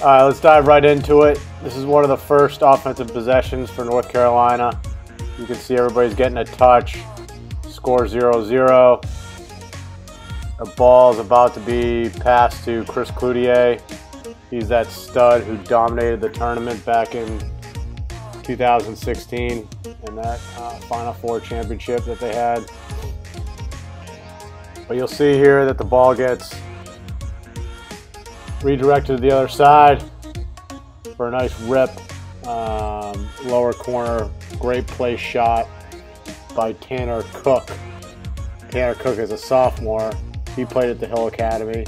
All right, let's dive right into it. This is one of the first offensive possessions for North Carolina. You can see everybody's getting a touch. Score 0-0. The ball is about to be passed to Chris Cloutier. He's that stud who dominated the tournament back in 2016 in that Final Four championship that they had. But you'll see here that the ball gets redirected to the other side for a nice rip. Lower corner, great place shot by Tanner Cook. Tanner Cook is a sophomore. He played at the Hill Academy,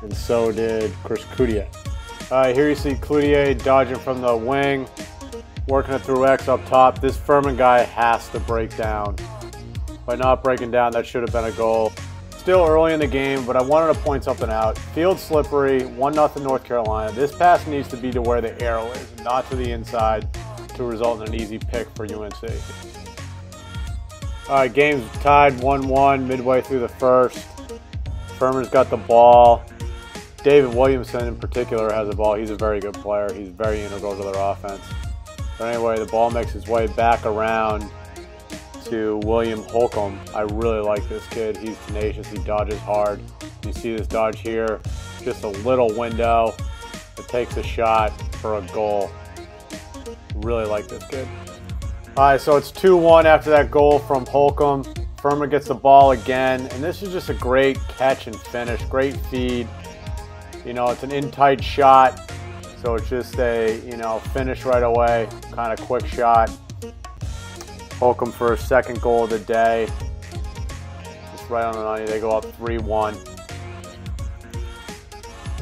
and so did Chris Cloutier. Here you see Cloutier dodging from the wing, working it through X up top. This Furman guy has to break down. By not breaking down, that should have been a goal. Still early in the game, but I wanted to point something out. Field slippery, 1-0 North Carolina. This pass needs to be to where the arrow is, not to the inside, to result in an easy pick for UNC. All right, game's tied 1-1 midway through the first. Furman's got the ball. David Williamson in particular has the ball. He's a very good player. He's very integral to their offense. But anyway, the ball makes its way back around to William Holcomb. I really like this kid. He's tenacious. He dodges hard. You see this dodge here. Just a little window. It takes a shot for a goal. Really like this kid. All right, so it's 2-1 after that goal from Holcomb. Furman gets the ball again, and this is just a great catch and finish. Great feed. You know, it's an in-tight shot, so it's just a, finish right away, kind of quick shot. Holcomb for his second goal of the day. Just right on the money. They go up 3-1.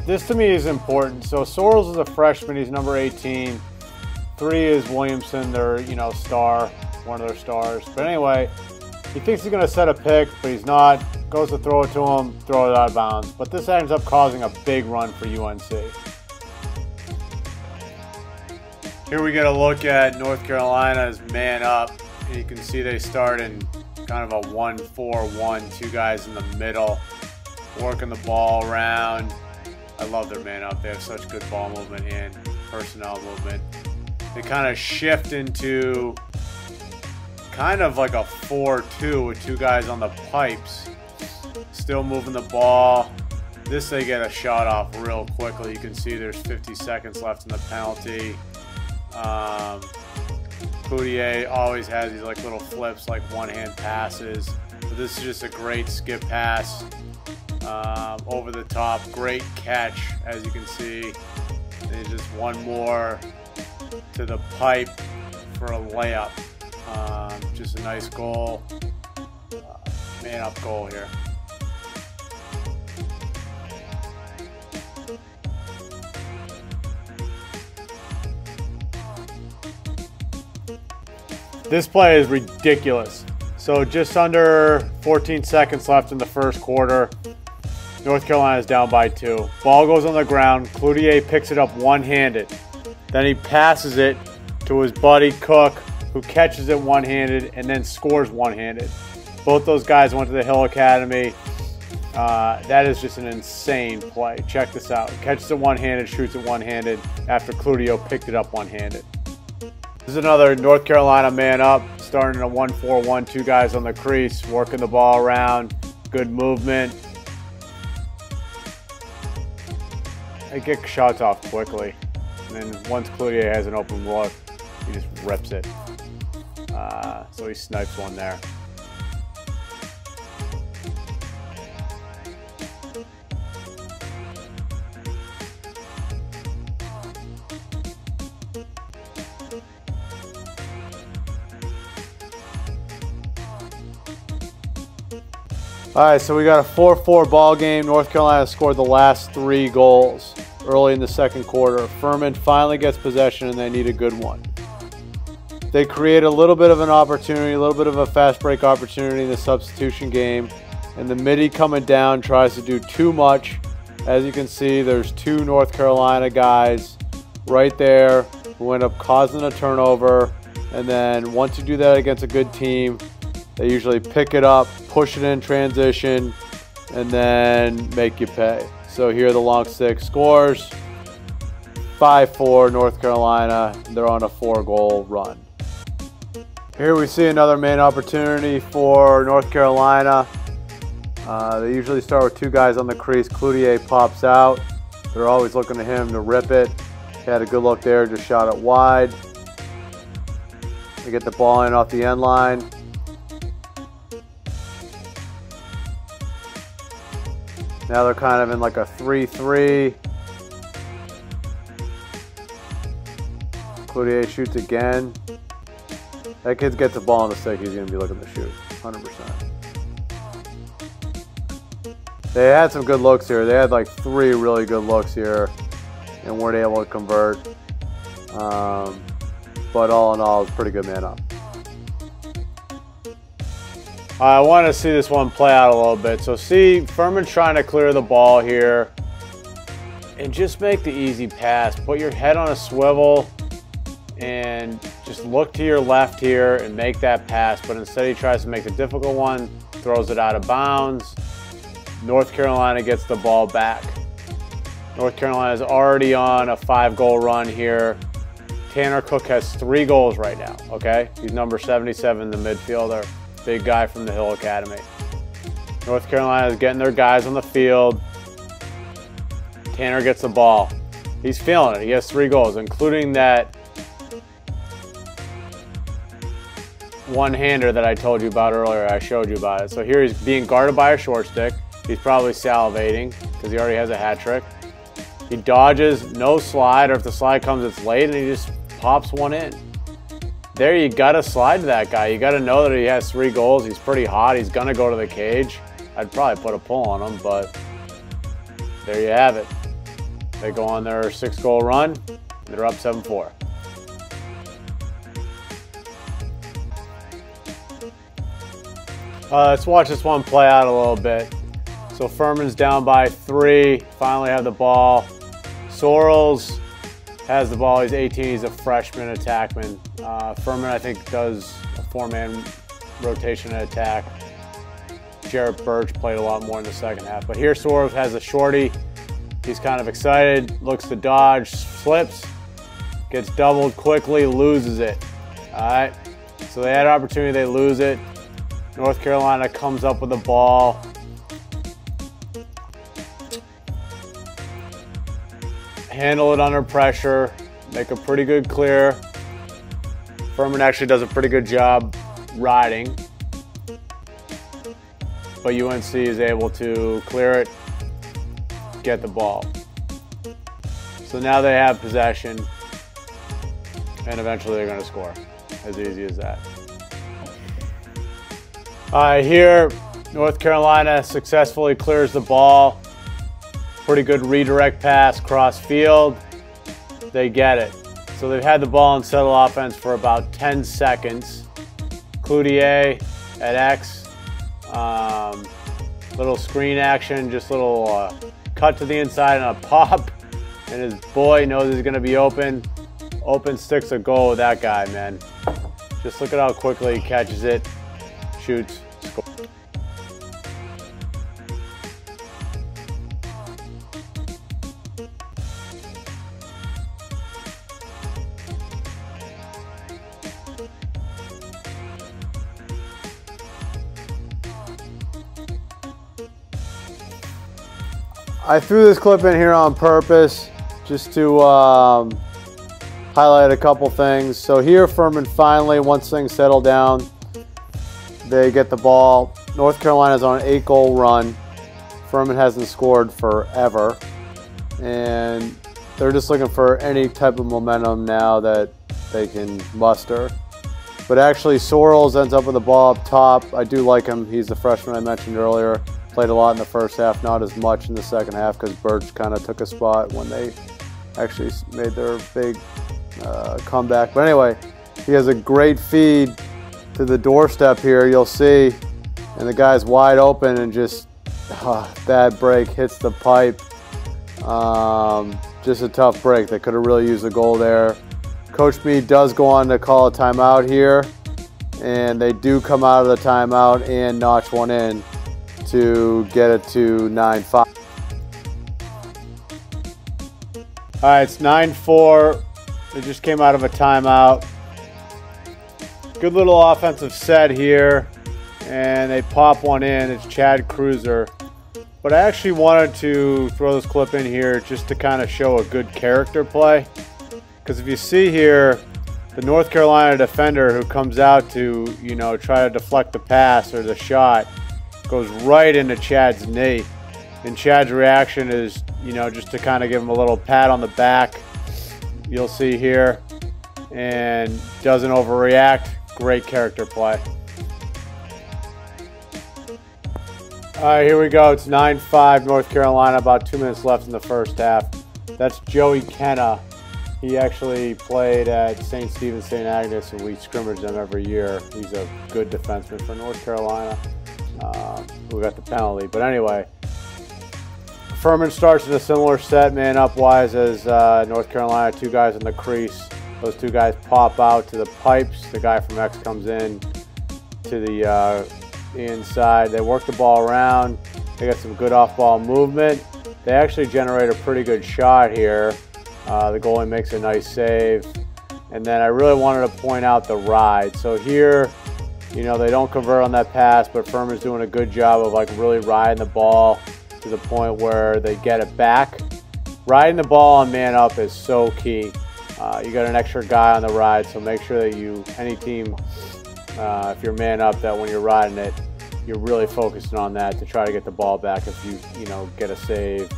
This to me is important. So Sorrells is a freshman. He's number 18. 3 is Williamson, their star, one of their stars. But anyway, he thinks he's going to set a pick, but he's not. Goes to throw it to him, throw it out of bounds. But this ends up causing a big run for UNC. Here we get a look at North Carolina's man up. And you can see they start in kind of a 1-4-1, 2 guys in the middle, working the ball around. I love their man up. They have such good ball movement and personnel movement. They kind of shift into kind of like a 4-2 with 2 guys on the pipes, still moving the ball. This they get a shot off real quickly. You can see there's 50 seconds left in the penalty. Cloutier always has these like little flips, like one-hand passes. But this is just a great skip pass over the top. Great catch, as you can see. And just one more to the pipe for a layup. Just a nice goal. Man up goal here. This play is ridiculous. So just under 14 seconds left in the first quarter. North Carolina is down by 2. Ball goes on the ground. Cloutier picks it up one-handed. Then he passes it to his buddy Cook, who catches it one-handed and then scores one-handed. Both those guys went to the Hill Academy. That is just an insane play. Check this out. Catches it one-handed, shoots it one-handed after Cloutier picked it up one-handed. This is another North Carolina man up, starting a 1-4-1, 2 guys on the crease, working the ball around, good movement. They get shots off quickly, and then once Cloutier has an open look, he just rips it. So he snipes one there. All right, so we got a 4-4 ball game. North Carolina scored the last 3 goals early in the second quarter. Furman finally gets possession, and they need a good one. They create a little bit of an opportunity, a little bit of a fast break opportunity in the substitution game, and the midi coming down tries to do too much. As you can see, there's 2 North Carolina guys right there who end up causing a turnover, and then once you do that against a good team, they usually pick it up, push it in transition, and then make you pay. So here the long stick scores. 5-4 North Carolina. They're on a 4-goal run. Here we see another main opportunity for North Carolina. They usually start with 2 guys on the crease. Cloutier pops out. They're always looking to him to rip it. He had a good look there, just shot it wide. They get the ball in off the end line. Now they're kind of in like a 3-3. Cloutier shoots again. That kid gets the ball on the stick, he's going to be looking to shoot, 100%. They had some good looks here. They had like 3 really good looks here and weren't able to convert. But all in all, it's pretty good man up. I want to see this one play out a little bit. So see Furman trying to clear the ball here and just make the easy pass. Put your head on a swivel and just look to your left here and make that pass, but instead he tries to make the difficult one, throws it out of bounds. North Carolina gets the ball back. North Carolina is already on a 5-goal run here. Tanner Cook has 3 goals right now, okay? He's number 77, the midfielder, big guy from the Hill Academy. North Carolina is getting their guys on the field. Tanner gets the ball. He's feeling it. He has 3 goals, including that one-hander that I told you about earlier. I showed you about it. So here he's being guarded by a short stick. He's probably salivating because he already has a hat trick. He dodges, no slide, or if the slide comes, it's late, and he just pops one in. There, you got to slide to that guy. You got to know that he has 3 goals. He's pretty hot. He's going to go to the cage. I'd probably put a pull on him, but there you have it. They go on their 6-goal run. They're up 7-4. Let's watch this one play out a little bit. So Furman's down by 3, finally have the ball. Sorrells has the ball, he's 18, he's a freshman attackman. Furman, I think, does a 4-man rotation and attack. Jarrett Birch played a lot more in the second half. But here Sorrells has a shorty. He's kind of excited, looks to dodge, slips, gets doubled quickly, loses it. All right, so they had an opportunity, they lose it. North Carolina comes up with the ball. Handle it under pressure, make a pretty good clear. Furman actually does a pretty good job riding, but UNC is able to clear it, get the ball. So now they have possession, and eventually they're going to score. As easy as that. All right, here North Carolina successfully clears the ball. Pretty good redirect pass cross field. They get it. So they've had the ball in settle offense for about 10 seconds. Cloutier at X. Little screen action, just little cut to the inside and a pop. And his boy knows he's going to be open. Open sticks a goal with that guy, man. Just look at how quickly he catches it, shoots, scores. I threw this clip in here on purpose just to highlight a couple things. So here Furman finally, once things settle down, they get the ball. North Carolina's on an 8-goal run. Furman hasn't scored forever. And they're just looking for any type of momentum now that they can muster. But actually Sorrells ends up with the ball up top. I do like him. He's the freshman I mentioned earlier. Played a lot in the first half, not as much in the second half because Birch kind of took a spot when they actually made their big comeback. But anyway, he has a great feed to the doorstep here, you'll see. And the guy's wide open and just, bad break, hits the pipe. Just a tough break. They could have really used a goal there. Coach Meade does go on to call a timeout here. And they do come out of the timeout and notch one in to get it to 9-5. All right, it's 9-4. They just came out of a timeout. Good little offensive set here, and they pop one in. It's Chad Cruiser. But I actually wanted to throw this clip in here just to kind of show a good character play. Because if you see here, the North Carolina defender who comes out to, try to deflect the pass or the shot goes right into Chad's knee. And Chad's reaction is, just to kind of give him a little pat on the back. You'll see here. And doesn't overreact. Great character play. All right, here we go. It's 9-5 North Carolina. About 2 minutes left in the first half. That's Joey Kenna. He actually played at St. Stephen's, St. Agnes, and we scrimmage them every year. He's a good defenseman for North Carolina. We got the penalty. But anyway, Furman starts in a similar set, man up wise as North Carolina. 2 guys in the crease. Those 2 guys pop out to the pipes. The guy from X comes in to the inside. They work the ball around. They got some good off-ball movement. They actually generate a pretty good shot here. The goalie makes a nice save. And then I really wanted to point out the ride. So here, they don't convert on that pass, but Furman's doing a good job of really riding the ball to the point where they get it back. Riding the ball on man up is so key. You got an extra guy on the ride, so make sure that any team, if you're man up, that when you're riding it, you're really focusing on that to try to get the ball back if you, get a save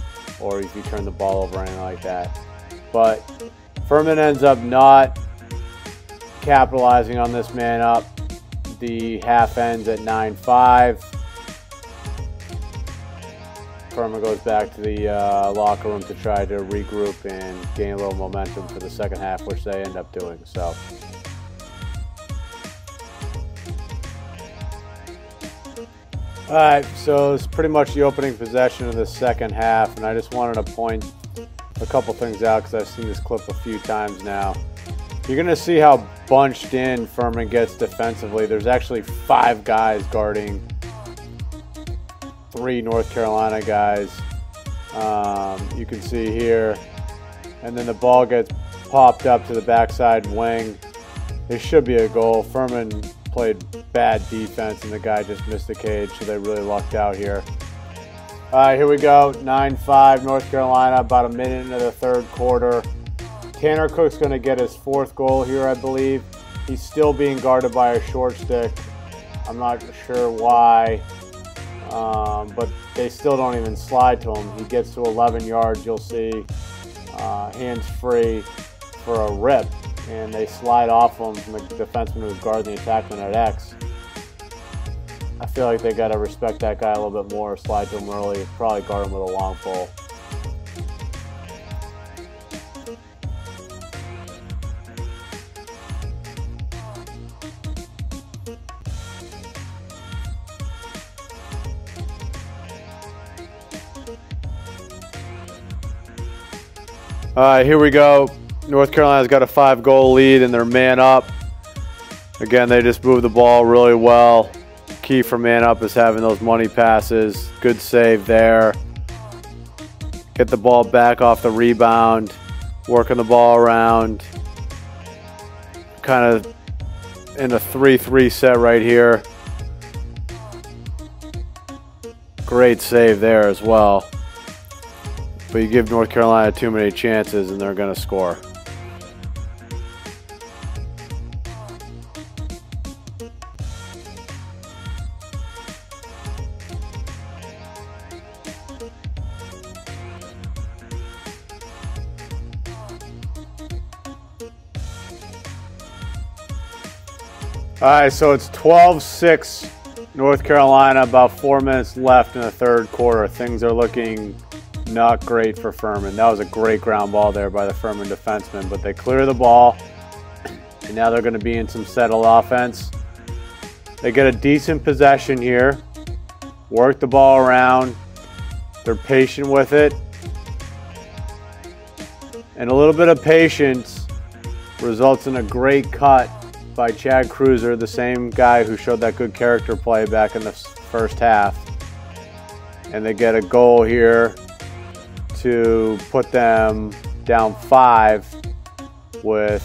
or if you turn the ball over or anything like that. But Furman ends up not capitalizing on this man up. The half ends at 9-5. Furman goes back to the locker room to try to regroup and gain a little momentum for the second half, which they end up doing. So, all right, so it's pretty much the opening possession of the second half, and I just wanted to point a couple things out because I've seen this clip a few times now. You're going to see how bunched in Furman gets defensively. There's actually 5 guys guarding 3 North Carolina guys. You can see here. And then the ball gets popped up to the backside wing. There should be a goal. Furman played bad defense and the guy just missed the cage, so they really lucked out here. All right, here we go. 9-5 North Carolina, about a minute into the third quarter. Tanner Cook's going to get his 4th goal here, I believe. He's still being guarded by a short stick. I'm not sure why. But they still don't even slide to him. He gets to 11 yards, you'll see, hands free for a rip, and they slide off him from the defenseman who's guarding the attackman at X. I feel like they got to respect that guy a little bit more, slide to him early, probably guard him with a long pole. All right, here we go. North Carolina's got a 5-goal lead and they're man up. Again, they just move the ball really well. Key for man up is having those money passes. Good save there. Get the ball back off the rebound. Working the ball around. Kind of in a 3-3 set right here. Great save there as well. But you give North Carolina too many chances and they're going to score. All right, so it's 12-6 North Carolina, about 4 minutes left in the third quarter. Things are looking not great for Furman. That was a great ground ball there by the Furman defenseman, but they clear the ball, and now they're going to be in some settled offense. They get a decent possession here, work the ball around. They're patient with it, and a little bit of patience results in a great cut by Chad Cruiser, the same guy who showed that good character play back in the first half. And they get a goal here to put them down 5 with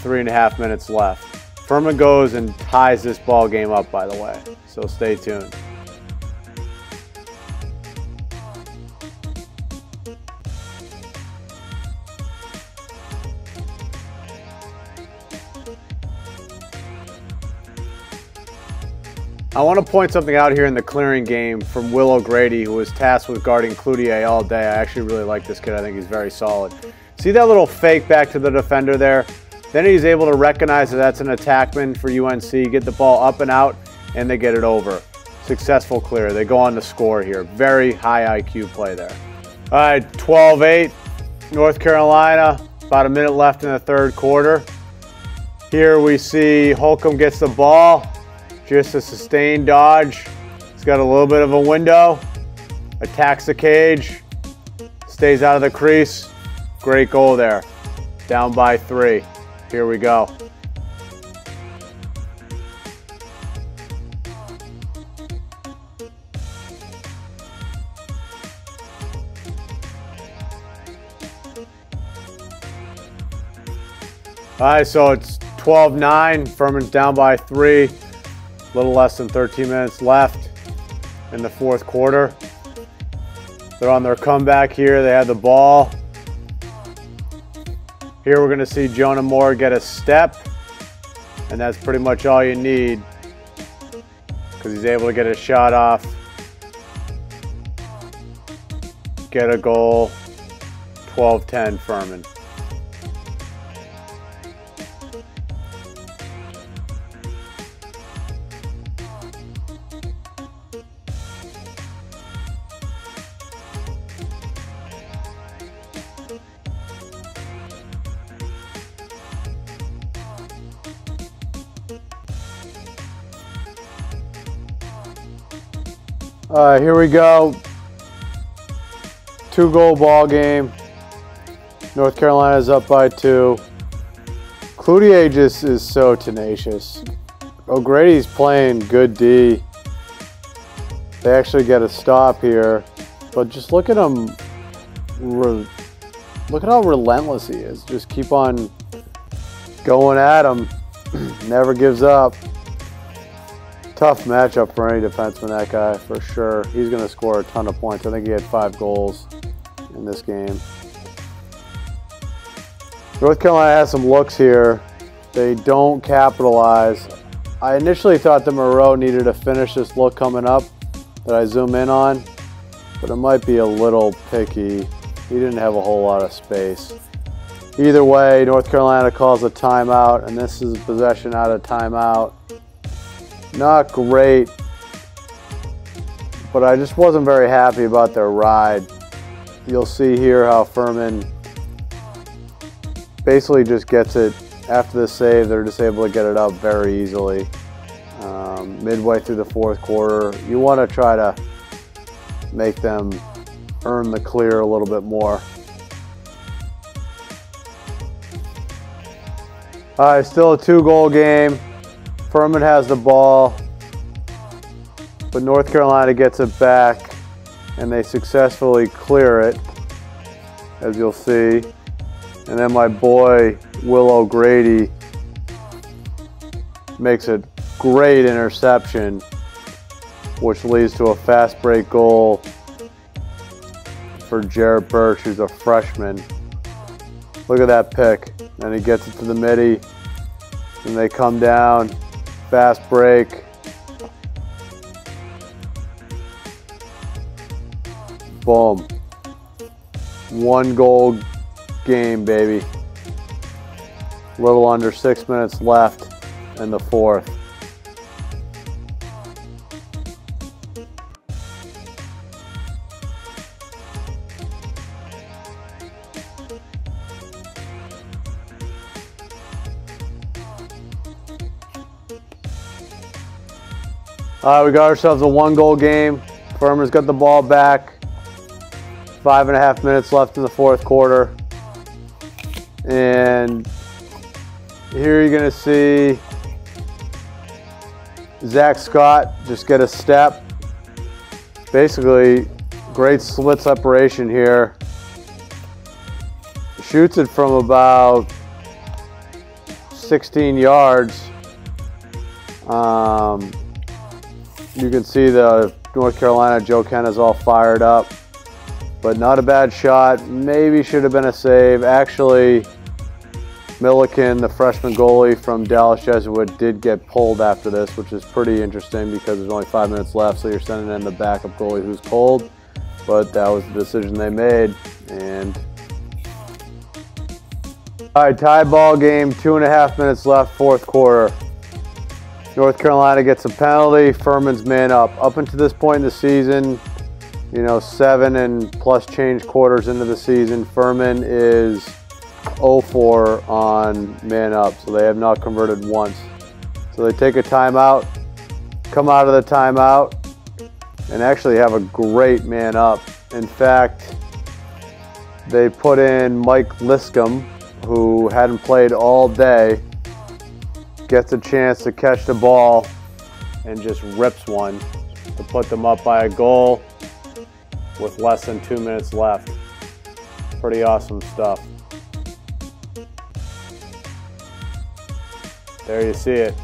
3.5 minutes left. Furman goes and ties this ball game up, by the way, so stay tuned. I want to point something out here in the clearing game from Will O'Grady, who was tasked with guarding Cloutier all day. I actually really like this kid. I think he's very solid. See that little fake back to the defender there? Then he's able to recognize that that's an attackman for UNC, get the ball up and out, and they get it over. Successful clear. They go on to score here. Very high IQ play there. All right, 12-8, North Carolina. About a minute left in the third quarter. Here we see Holcomb gets the ball. Just a sustained dodge. He's got a little bit of a window. Attacks the cage. Stays out of the crease. Great goal there. Down by 3. Here we go. All right, so it's 12-9. Furman's down by 3. A little less than 13 minutes left in the fourth quarter. They're on their comeback here. They have the ball. Here we're going to see Jonah Moore get a step, and that's pretty much all you need because he's able to get a shot off, get a goal. 12-10 Furman. All right, here we go. 2-goal ball game. North Carolina's up by 2. Cloutier just is so tenacious. O'Grady's playing good D. They actually get a stop here, but just look at him. Look at how relentless he is. Just keep on going at him. Never gives up. Tough matchup for any defenseman, that guy, for sure. He's going to score a ton of points. I think he had 5 goals in this game. North Carolina has some looks here. They don't capitalize. I initially thought that Moreau needed to finish this look coming up that I zoom in on, but it might be a little picky. He didn't have a whole lot of space. Either way, North Carolina calls a timeout, and this is possession out of timeout. Not great, but I just wasn't very happy about their ride. You'll see here how Furman basically just gets it after the save. They're just able to get it up very easily. Midway through the fourth quarter, you want to try to make them earn the clear a little bit more. All right, still a 2-goal game. Furman has the ball, but North Carolina gets it back, and they successfully clear it, as you'll see. And then my boy, Will O'Grady, makes a great interception, which leads to a fast break goal for Jarrett Birch, who's a freshman. Look at that pick. And he gets it to the midi, and they come down. Fast break. Boom. 1-goal game, baby. Little under 6 minutes left in the fourth. We got ourselves a 1-goal game. Furman's got the ball back. 5.5 minutes left in the fourth quarter. And here you're going to see Zach Scott just get a step. Basically, great split separation here. Shoots it from about 16 yards. You can see the North Carolina Joe Kenna's all fired up, but not a bad shot. Maybe should have been a save. Actually, Milliken, the freshman goalie from Dallas Jesuit, did get pulled after this, which is pretty interesting because there's only 5 minutes left, so you're sending in the backup goalie who's cold. But that was the decision they made. And all right, tie ball game, 2.5 minutes left, fourth quarter. North Carolina gets a penalty. Furman's man up. Up until this point in the season, you know, 7 and plus change quarters into the season, Furman is 0-4 on man up, so they have not converted once. So they take a timeout, come out of the timeout, and actually have a great man up. In fact, they put in Mike Liscombe, who hadn't played all day, gets a chance to catch the ball and just rips one to put them up by a goal with less than 2 minutes left. Pretty awesome stuff. There you see it.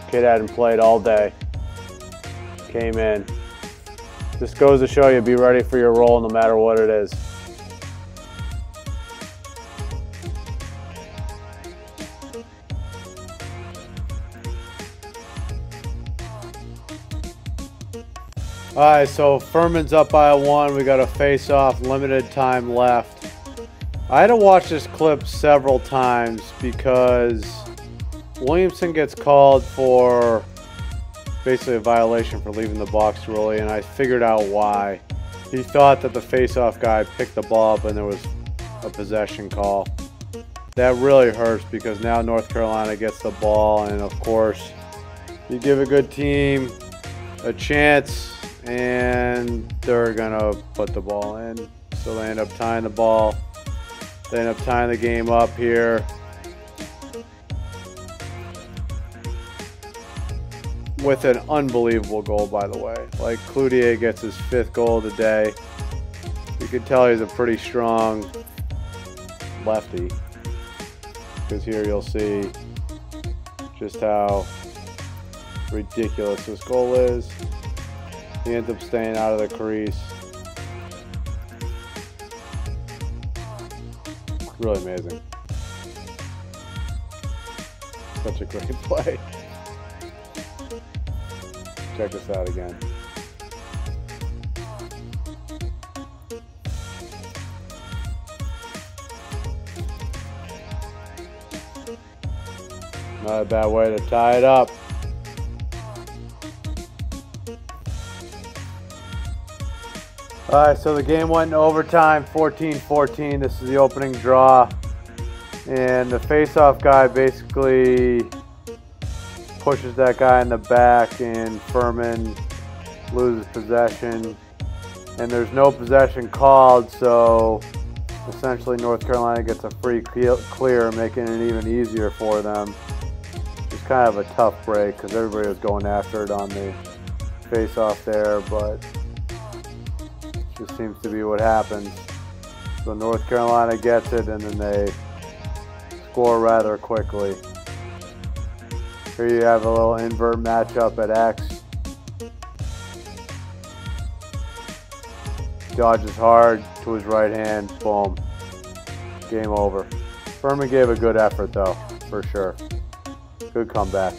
Kid hadn't played all day. Came in. Just goes to show you, be ready for your role no matter what it is. All right, so Furman's up by 1. We got a face-off, limited time left. I had to watch this clip several times because Williamson gets called for basically a violation for leaving the box too early, and I figured out why. He thought that the face-off guy picked the ball up and there was a possession call. That really hurts because now North Carolina gets the ball, and of course, you give a good team a chance and they're gonna put the ball in. So they end up tying the ball. They end up tying the game up here. With an unbelievable goal, by the way. Like, Cloutier gets his 5th goal of the day. You can tell he's a pretty strong lefty, because here you'll see just how ridiculous this goal is. He ends up staying out of the crease. Really amazing. Such a great play. Check this out again. Not a bad way to tie it up. All right, so the game went in overtime, 14-14. This is the opening draw. And the face-off guy basically pushes that guy in the back, and Furman loses possession. And there's no possession called, so essentially North Carolina gets a free clear, making it even easier for them. Just kind of a tough break because everybody was going after it on the face-off there, but just seems to be what happens. So North Carolina gets it, and then they score rather quickly. Here you have a little invert matchup at X. Dodges hard to his right hand, boom. Game over. Furman gave a good effort though, for sure. Good comeback.